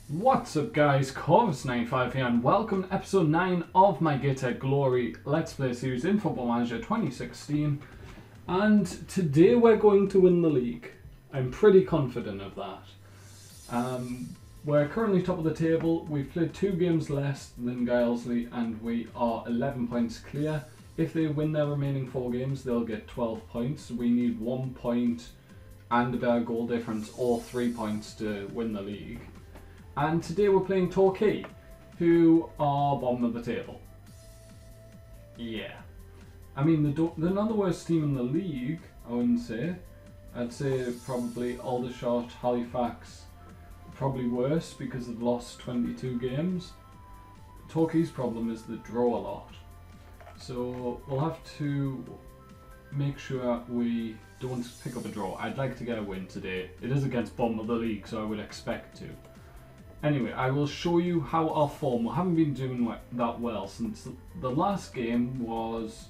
What's up guys, Corvus95 here and welcome to episode 9 of my Gateshead Glory Let's Play series in Football Manager 2016, and today we're going to win the league. I'm pretty confident of that. We're currently top of the table. We've played 2 games less than Guilesley and we are 11 points clear. If they win their remaining 4 games they'll get 12 points. We need 1 point and a better goal difference or 3 points to win the league. And today we're playing Torquay, who are bottom of the table. Yeah. I mean, they're not the worst team in the league, I wouldn't say. I'd say probably Aldershot, Halifax, probably worse because they've lost 22 games. Torquay's problem is they draw a lot. So we'll have to make sure we don't pick up a draw. I'd like to get a win today. It is against bottom of the league, so I would expect to. Anyway, I will show you how our form. We haven't been doing that well since the last game was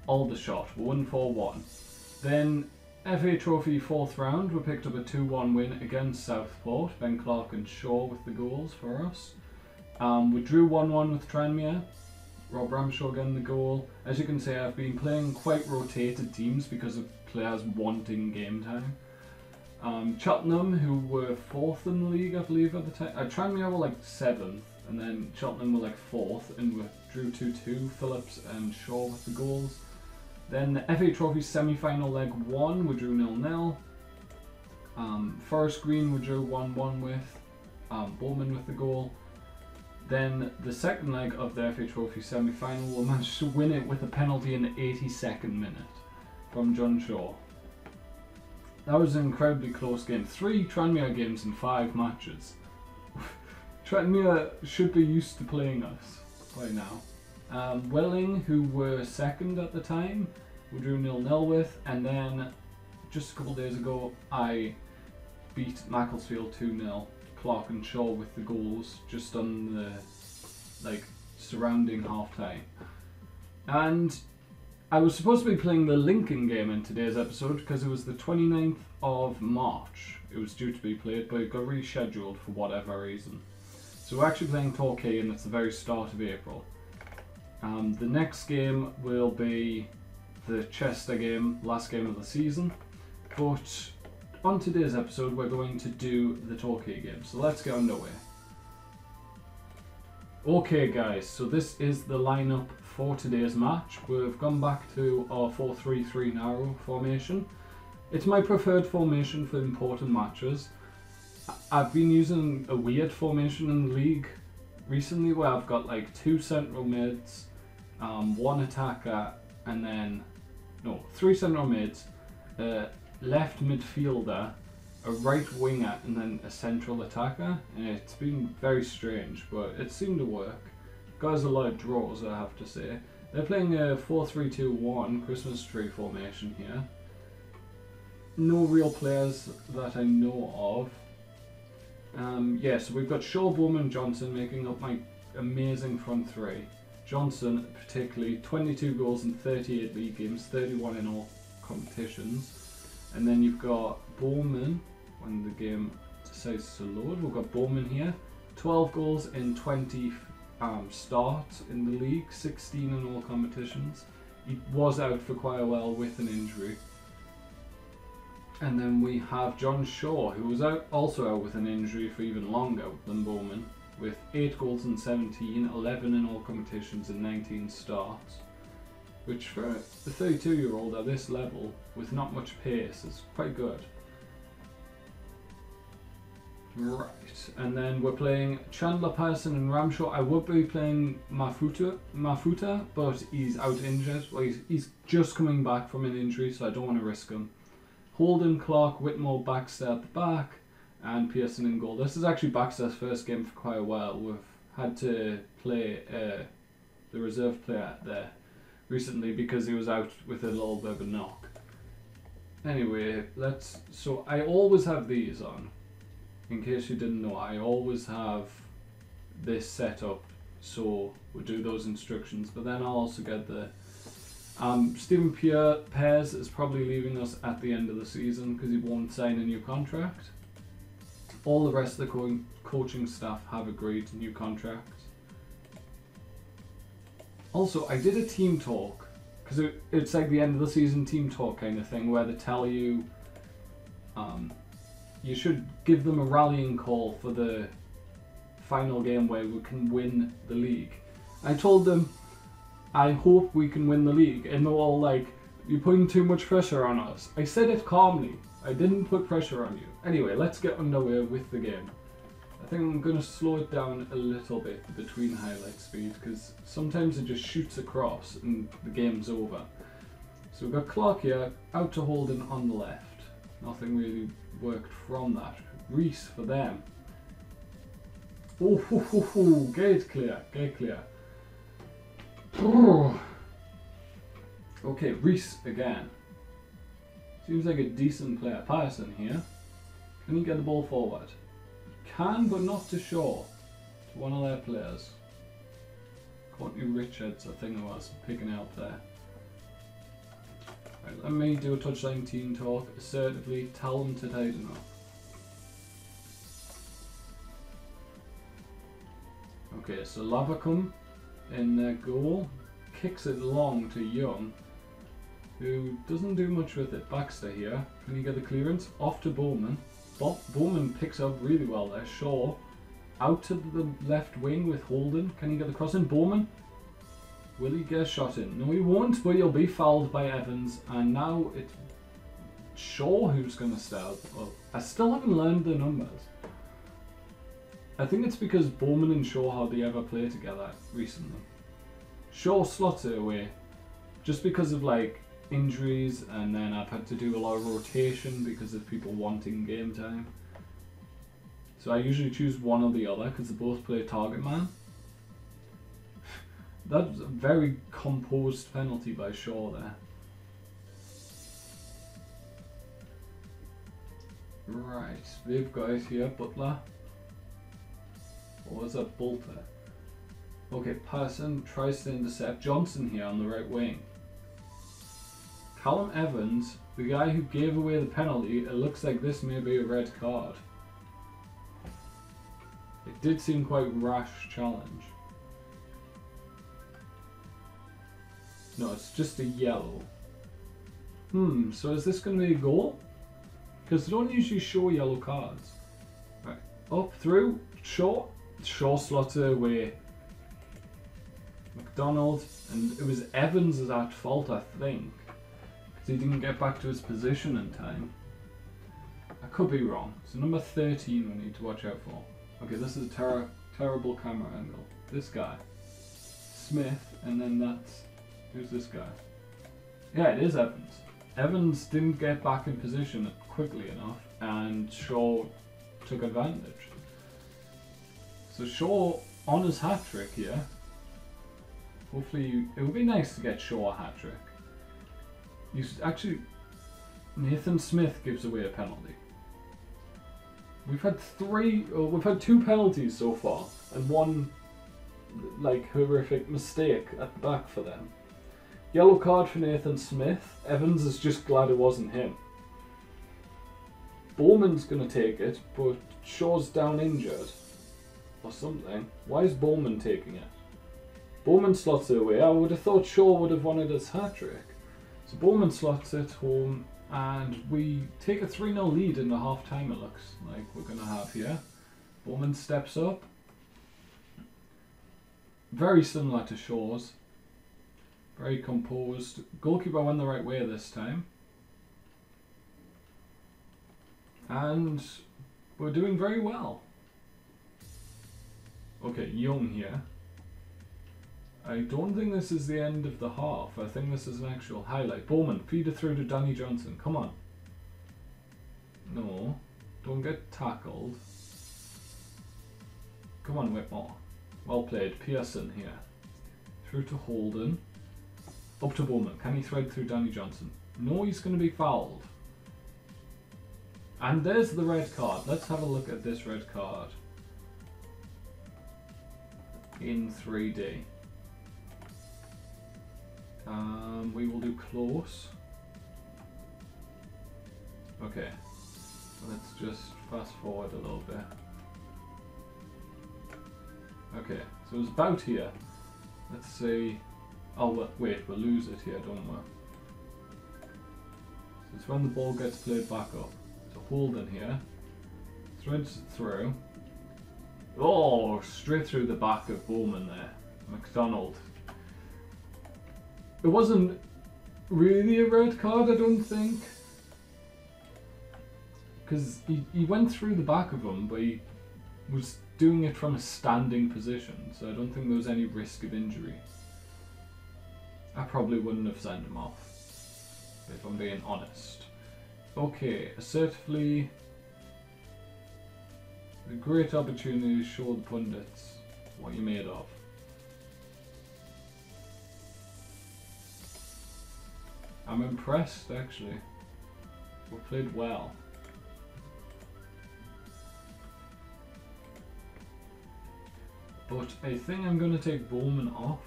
Aldershot. We won 4-1. Then FA Trophy 4th round, we picked up a 2-1 win against Southport. Ben Clark and Shaw with the goals for us. We drew 1-1 with Tranmere. Rob Ramshaw getting the goal. As you can see, I've been playing quite rotated teams because of players wanting game time. Cheltenham, who were 4th in the league, I believe, at the time. Tranmere were like 7th, and then Cheltenham were like 4th, and we drew 2-2, Phillips and Shaw with the goals. Then the FA Trophy semi-final leg 1, we drew 0-0. Forest Green we drew 1-1 with, Bowman with the goal. Then the second leg of the FA Trophy semi-final, we managed to win it with a penalty in the 82nd minute from John Shaw. That was an incredibly close game. 3 Tranmere games in 5 matches. Tranmere should be used to playing us by now. Welling, who were 2nd at the time, we drew 0-0 with, and then just a couple of days ago I beat Macclesfield 2-0. Clark and Shaw with the goals just on the surrounding half time. And I was supposed to be playing the Lincoln game in today's episode because it was the 29th of March. It was due to be played, but it got rescheduled for whatever reason. So we're actually playing Torquay and it's the very start of April. The next game will be the Chester game, last game of the season. But on today's episode we're going to do the Torquay game, so let's get underway. Okay guys, so this is the lineup for today's match. We've gone back to our 4-3-3 narrow formation. It's my preferred formation for important matches. I've been using a weird formation in the league recently where I've got like 2 central mids, 1 attacker, and then 3 central mids, left midfielder, a right winger, and then a central attacker. And it's been very strange, but it seemed to work. Guys, a lot of draws, I have to say. They're playing a 4-3-2-1 Christmas tree formation here. No real players that I know of. Yeah, so we've got Shaw, Bowman and Johnson making up my amazing front 3. Johnson particularly, 22 goals in 38 league games, 31 in all competitions. And then you've got Bowman, when the game decides to load, we've got Bowman here, 12 goals in 20 starts in the league, 16 in all competitions. He was out for quite a while with an injury. And then we have John Shaw, who was also out with an injury for even longer than Bowman, with 8 goals in 17, 11 in all competitions and 19 starts. Which for a 32-year-old at this level, with not much pace, is quite good. Right, and then we're playing Chandler, Patterson and Ramshaw. I would be playing Mafuta, but he's out injured. Well, he's just coming back from an injury, so I don't want to risk him. Holden, Clark, Whitmore, Baxter at the back, and Pearson in goal. This is actually Baxter's first game for quite a while. We've had to play the reserve player there recently because he was out with a little bit of a knock. Anyway, so I always have these on. In case you didn't know, I always have this set up, so we'll do those instructions, but then I'll also get the Stephen Pears is probably leaving us at the end of the season because he won't sign a new contract. All the rest of the coaching staff have agreed to new contracts. Also, I did a team talk, because it's like the end of the season team talk kind of thing, where they tell you you should give them a rallying call for the final game where we can win the league. I told them, I hope we can win the league, and they're all like, you're putting too much pressure on us. I said it calmly. I didn't put pressure on you. Anyway, let's get underway with the game. I think I'm going to slow it down a little bit between highlight speed, because sometimes it just shoots across and the game's over. So we've got Clark here, out to Holden on the left. Nothing really worked from that. Reese for them. Oh, gate clear, gate clear. Okay, Reese again. Seems like a decent player. Patterson here. Can he get the ball forward? Can, but not to Shaw. To one of their players. Courtney Richards, I think it was, picking it up there. Right, let me do a touchline team talk. Assertively tell them to tighten up. Okay, so Lavacum in their goal. Kicks it long to Young, who doesn't do much with it. Baxter here. Can he get the clearance? Off to Bowman. Bowman picks up really well there. Shaw out to the left wing with Holden. Can he get the cross in? Bowman. Will he get a shot in? No, he won't, but he'll be fouled by Evans. And now it's Shaw who's going to start. Well, I still haven't learned the numbers. I think it's because Bowman and Shaw hardly ever play together recently. Shaw slots it away just because of like injuries, and then I've had to do a lot of rotation because of people wanting game time. So I usually choose one or the other because they both play target man. That's a very composed penalty by Shaw there. Right, they've got it here, Butler. Or was that Bolter? Okay, Patterson tries to intercept. Johnson here on the right wing. Callum Evans, the guy who gave away the penalty, it looks like this may be a red card. It did seem quite rash challenge. No, it's just a yellow. So is this going to be a goal? Because they don't usually show yellow cards. Right, up, through, Shaw. Shaw slots it away. McDonald, and it was Evans' at fault, I think, because he didn't get back to his position in time. I could be wrong. So number 13 we need to watch out for. Okay, this is a terrible camera angle. This guy, Smith, and then that's, who's this guy? Yeah, it is Evans. Evans didn't get back in position quickly enough, and Shaw took advantage. So Shaw on his hat-trick here. Hopefully, it would be nice to get Shaw a hat-trick. Actually, Nathan Smith gives away a penalty. We've had two penalties so far, and one like horrific mistake at the back for them. Yellow card for Nathan Smith. Evans is just glad it wasn't him. Bowman's gonna take it, but Shaw's down injured. Or something. Why is Bowman taking it? Bowman slots it away. I would have thought Shaw would have wanted his hat-trick. So Bowman slots it home, and we take a 3-0 lead in the half-time, it looks like we're going to have here. Bowman steps up. Very similar to Shaw's. Very composed. Goalkeeper went the right way this time. And we're doing very well. Okay, Young here. I don't think this is the end of the half. I think this is an actual highlight. Bowman, feed it through to Danny Johnson. Come on. No. Don't get tackled. Come on, Whitmore. Well played. Pearson here. Through to Holden. Up to Bowman. Can he thread through Danny Johnson? No, he's going to be fouled. And there's the red card. Let's have a look at this red card. In 3D. We will do close. Okay. let's just fast forward a little bit. Okay, so it's about here. Let's see. Oh wait, we'll lose it here, don't we? So it's when the ball gets played back up. So Holden here. Threads it through. Oh, straight through the back of Bowman there. McDonald. It wasn't really a red card, I don't think. Because he went through the back of him, but he was doing it from a standing position, so I don't think there was any risk of injury. I probably wouldn't have sent him off, if I'm being honest. Okay, assertively. A great opportunity to show the pundits what you're made of. I'm impressed, actually. We played well. But I think I'm going to take Bowman off.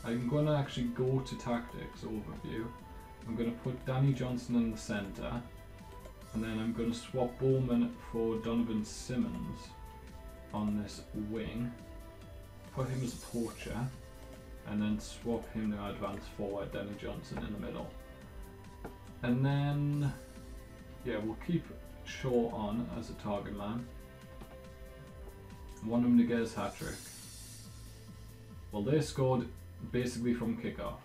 I'm going to actually go to tactics overview. I'm going to put Danny Johnson in the centre. And then I'm going to swap Bowman for Donovan Simmons on this wing. Put him as a poacher. And then swap him to advance forward, Danny Johnson in the middle. And then, yeah, we'll keep Shaw on as a target man. Want him to get his hat-trick. Well, they scored basically from kickoff.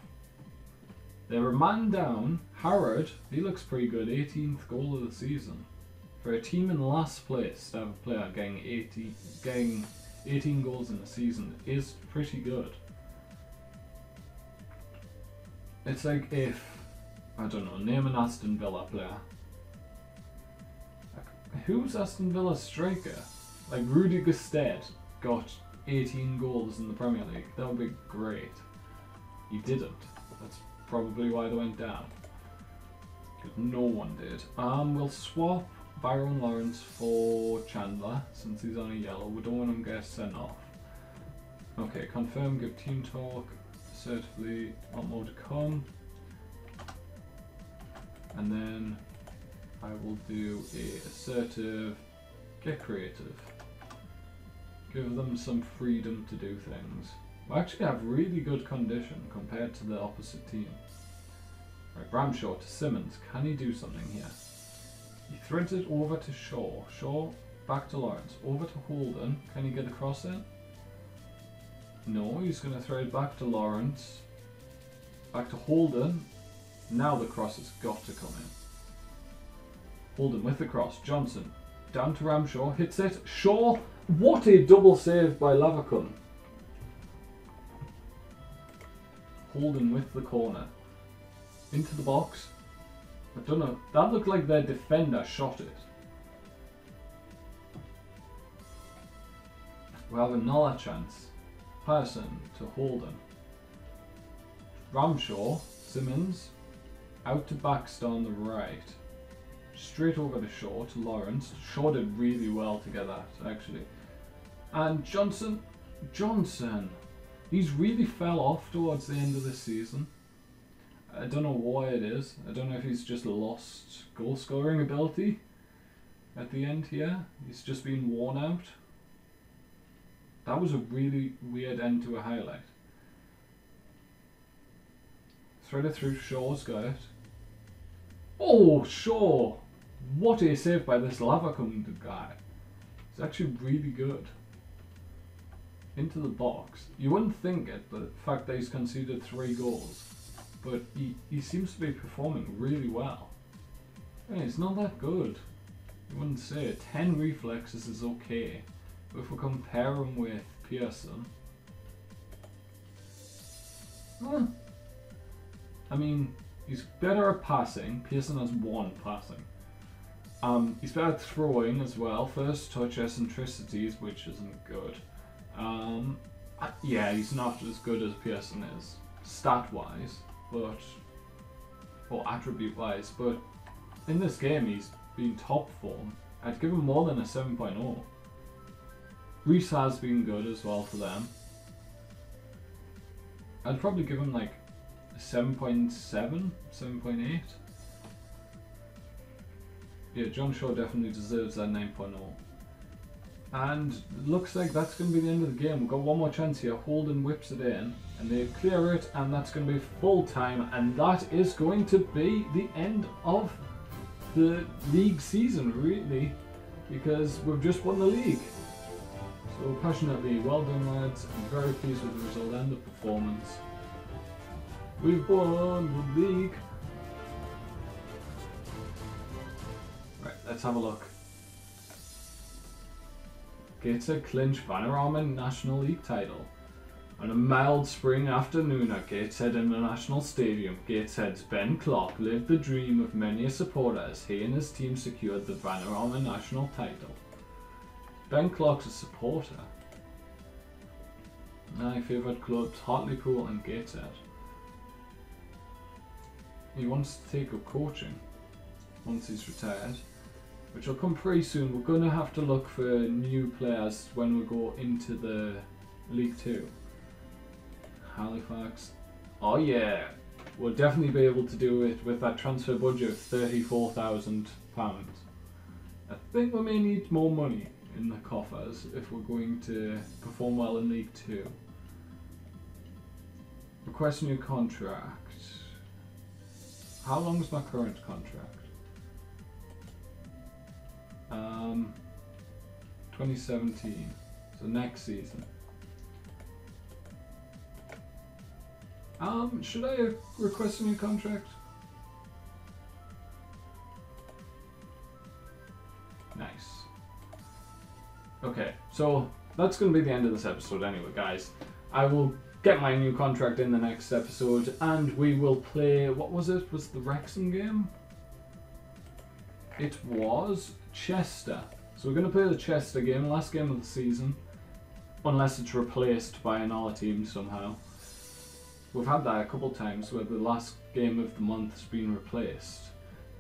They were man down. Harrod, he looks pretty good. 18th goal of the season. For a team in last place to have a player getting 18 goals in the season is pretty good. It's like if, I don't know, name an Aston Villa player. Who's Aston Villa's striker? Like Rudy Gusted got 18 goals in the Premier League. That would be great. He didn't. That's probably why they went down. Because no one did. We'll swap Byron Lawrence for Chandler since he's on a yellow. We don't want him to get sent off. Okay, confirm, give team talk. Assertively, want more to come. And then I will do a assertive, get creative. Give them some freedom to do things. We actually have really good condition compared to the opposite team. Right, Ramshaw to Simmons. Can he do something here? He threads it over to Shaw. Shaw back to Lawrence. Over to Holden. Can he get across it? No, he's going to thread back to Lawrence. Back to Holden. Now the cross has got to come in. Holden with the cross. Johnson down to Ramshaw. Hits it. Shaw. What a double save by Lavacun. Holden with the corner. Into the box. I don't know. That looked like their defender shot it. We have another chance. Patterson to Holden. Ramshaw. Simmons. Out to Baxter on the right. Straight over to Shaw to Lawrence. Shaw did really well to get that, actually. And Johnson. He's really fell off towards the end of this season. I don't know why it is. I don't know if he's just lost goal scoring ability at the end here. He's just been worn out. That was a really weird end to a highlight. Thread it through, Shaw's got it. Oh, Shaw! What a save by this Lavacum guy. It's actually really good. Into the box. You wouldn't think it, but the fact that he's conceded 3 goals. But he seems to be performing really well. Hey, it's not that good. You wouldn't say it. 10 reflexes is okay. But if we compare him with Pearson... I mean, he's better at passing. Pearson has 1 passing. He's better at throwing as well. First touch eccentricities, which isn't good. Yeah, he's not as good as Pearson is, stat-wise, but or attribute-wise. But in this game, he's been top form. I'd give him more than a 7.0. Reese has been good as well for them. I'd probably give him like a 7.7, 7.8. Yeah, John Shaw definitely deserves that 9.0. And it looks like that's going to be the end of the game. We've got one more chance here. Holden whips it in and they clear it, and that's going to be full time, and that is going to be the end of the league season, really, because we've just won the league. So passionately, well done lads. I'm very pleased with the result and the performance. We've won the league. Right, let's have a look. Gateshead clinch Vanarama National League title. On a mild spring afternoon at Gateshead International Stadium, Gateshead's Ben Clark lived the dream of many a supporter as he and his team secured the Vanarama National title. Ben Clark's a supporter. My favourite clubs, Hartlepool and Gateshead. He wants to take up coaching once he's retired, which will come pretty soon. We're going to have to look for new players when we go into the League 2. Halifax. Oh yeah, we'll definitely be able to do it with that transfer budget of £34,000. I think we may need more money in the coffers if we're going to perform well in League 2. Request a new contract. How long is my current contract? 2017, so next season. Should I request a new contract? Nice. Okay, so that's going to be the end of this episode anyway, guys. I will get my new contract in the next episode, and we will play, what was it? Was it the Wrexham game? It was Chester. So we're going to play the Chester game, last game of the season, unless it's replaced by another team somehow. We've had that a couple times where the last game of the month has been replaced.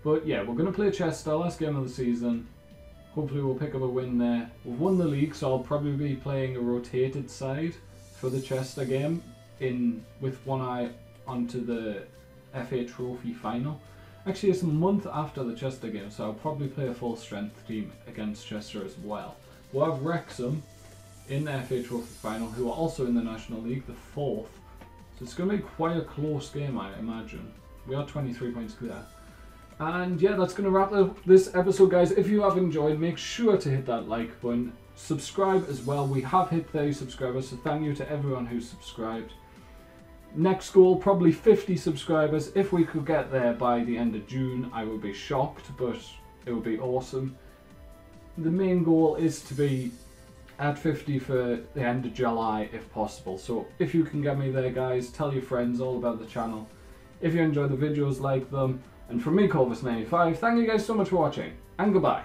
But yeah, we're going to play Chester, last game of the season. Hopefully we'll pick up a win there. We've won the league, so I'll probably be playing a rotated side for the Chester game, with one eye onto the FA Trophy final. Actually, it's a month after the Chester game, so I'll probably play a full strength team against Chester as well. We'll have Wrexham in the FA Trophy final, who are also in the National League, the 4th. So it's going to be quite a close game, I imagine. We are 23 points clear. And yeah, that's going to wrap up this episode, guys. If you have enjoyed, make sure to hit that like button. Subscribe as well. We have hit 30 subscribers, so thank you to everyone who's subscribed. Next goal, probably 50 subscribers. If we could get there by the end of June, I would be shocked, but it would be awesome. The main goal is to be at 50 for the end of July if possible. So if you can get me there, guys, tell your friends all about the channel. If you enjoy the videos, like them. And from me, Corvus95, thank you guys so much for watching, and goodbye.